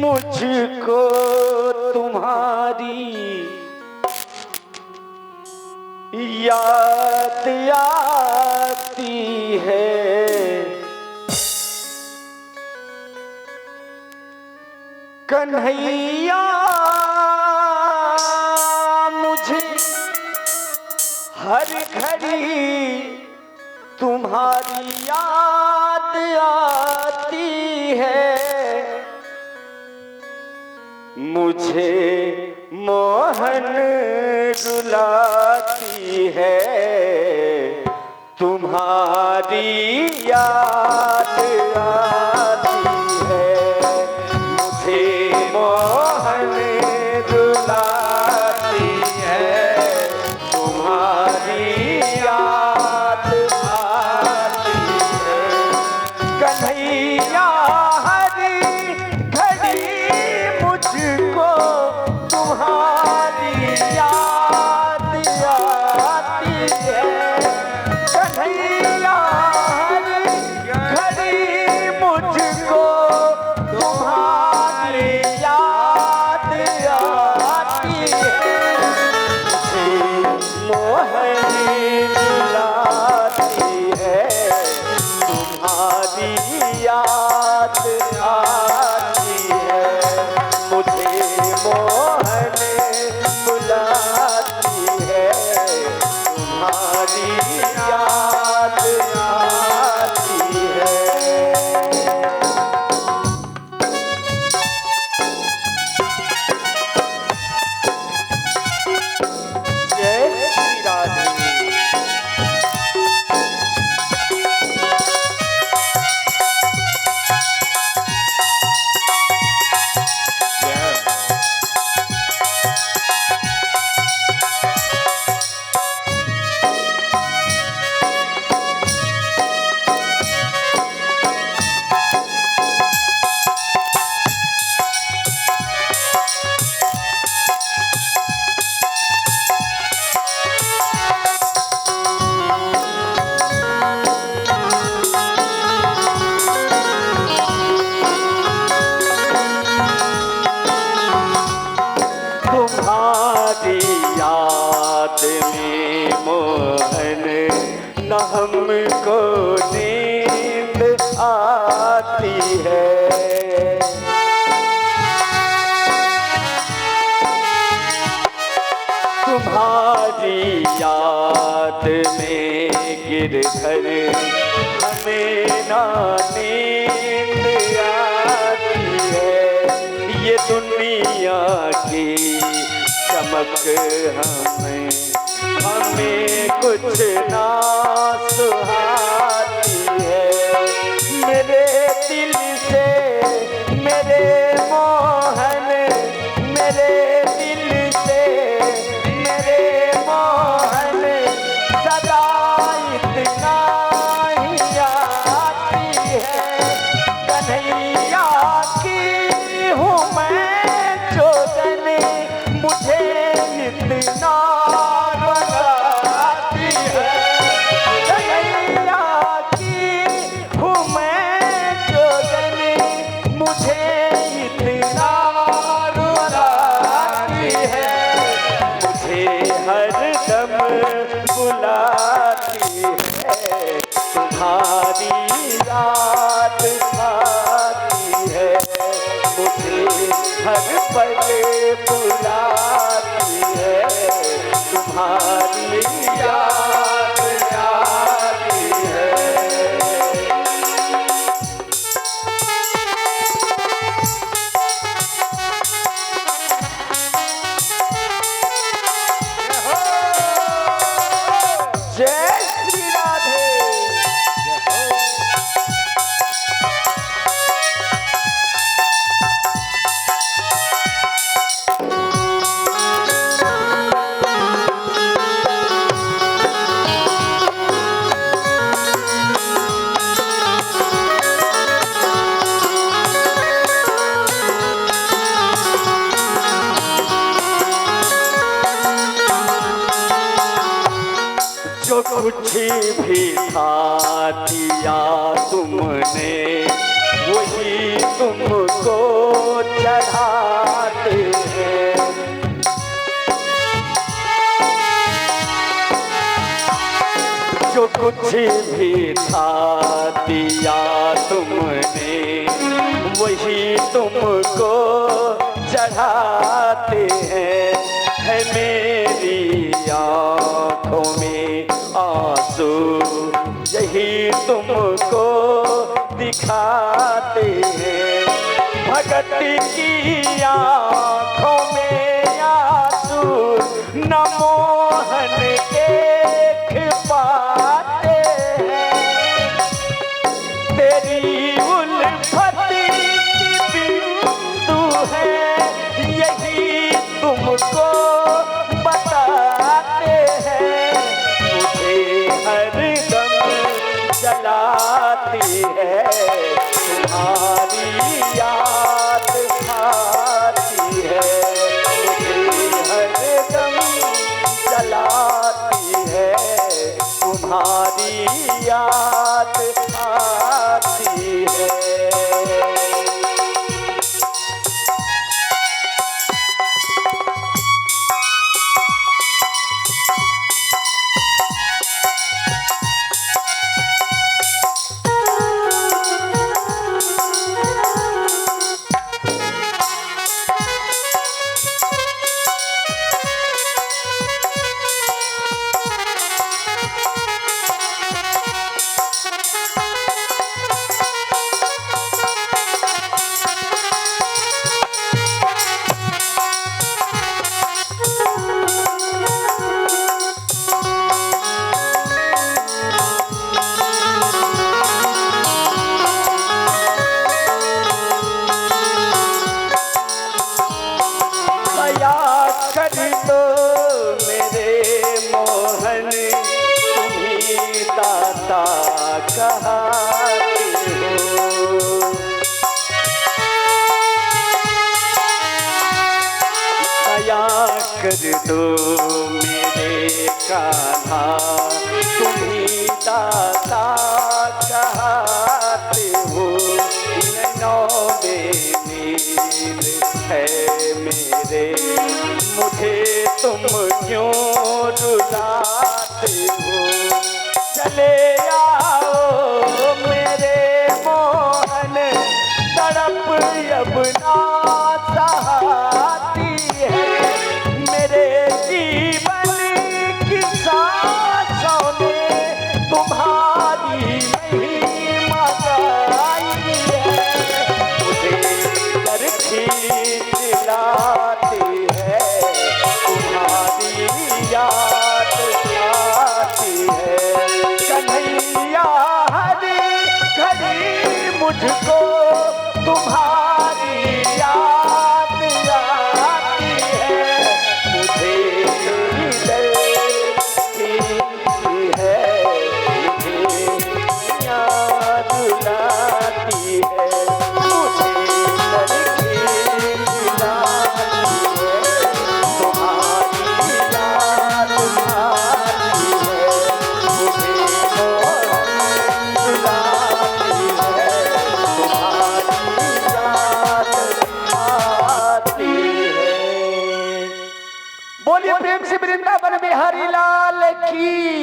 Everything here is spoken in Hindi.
मुझको तुम्हारी याद आती है। कन्हैया मुझे हर घड़ी तुम्हारी याद आती है। मुझे मोहन रुलाती है। तुम्हारी याद आती है। मुझे मोहन रुलाती है। तुम्हारी याद आती है। कन्हैया हर घड़ी मुझको तुम्हारी याद आती है। कन्हैया हर घड़ी मुझको तुम्हारी याद आती है। मोहनी रुलाती है। तुम्हारी याद आती है। मुझे मोहन बुलाती है। तुम्हारी याद आती है। जय श्री राधे। तुम्हारी याद में मोहन न हमको नींद आती है। तुम्हारी याद में गिरधर हमें ना नींद आती है। ये दुनिया की चमक हमें कुछ ना सुहाती है। मेरे दिल से मेरे मोहन, मेरे दिल से मेरे मोहन सदा इतना ही आती है। कन्हैया की हूँ मैं चोदन, मुझे इतना रुलाती है। कन्हैया की हूँ मैं चोदन, मुझे इतना रुलाती है। मुझे हरदम बुलाती है। तुम्हारी याद आती है। मुझे हर पल बुलाती है। तुम्हारी याद आती है। जय श्री राधे। जो कुछ भी था दिया तुमने वही तुमको चढ़ाते हैं। जो कुछ भी था दिया तुमने वही तुमको चढ़ाते हैं। है मेरी आँखों में आंसू यही तुमको दिखाते हैं। भगत की आँखों में आंसू न मोहन देख पाते हैं। तेरी उल्फत की बिंदु है यही तुमको बताते हैं। मुझे हरदम जलाती है तुम्हारी याद आती है। मुझे हरदम जलाती है तुम्हारी याद आती है। कर दो मेरे कान्हा तुम्ही दाता कहते हो। नैनों में नीर है मेरे मुझे तुम क्यों रुलाते हो। चले आओ मेरे मोहन तड़प अब ना सहाती है। मेरे जीवन की सांसों ने तुम्हारी महिमा गाई है। मुझे दर खींच लाती है तुम्हारी याद आती है। कन्हैया हर घड़ी मुझको तुम्हारी याद आती है। मुझे तेरी दर्द है मुझे याद लाती है। मुझे दर्द लाती है तुम्हारी याद आती है। मुझे लाती है तुम्हारी याद आती है। बोलिए प्रेम से वृंदावन बिहारी लाल की।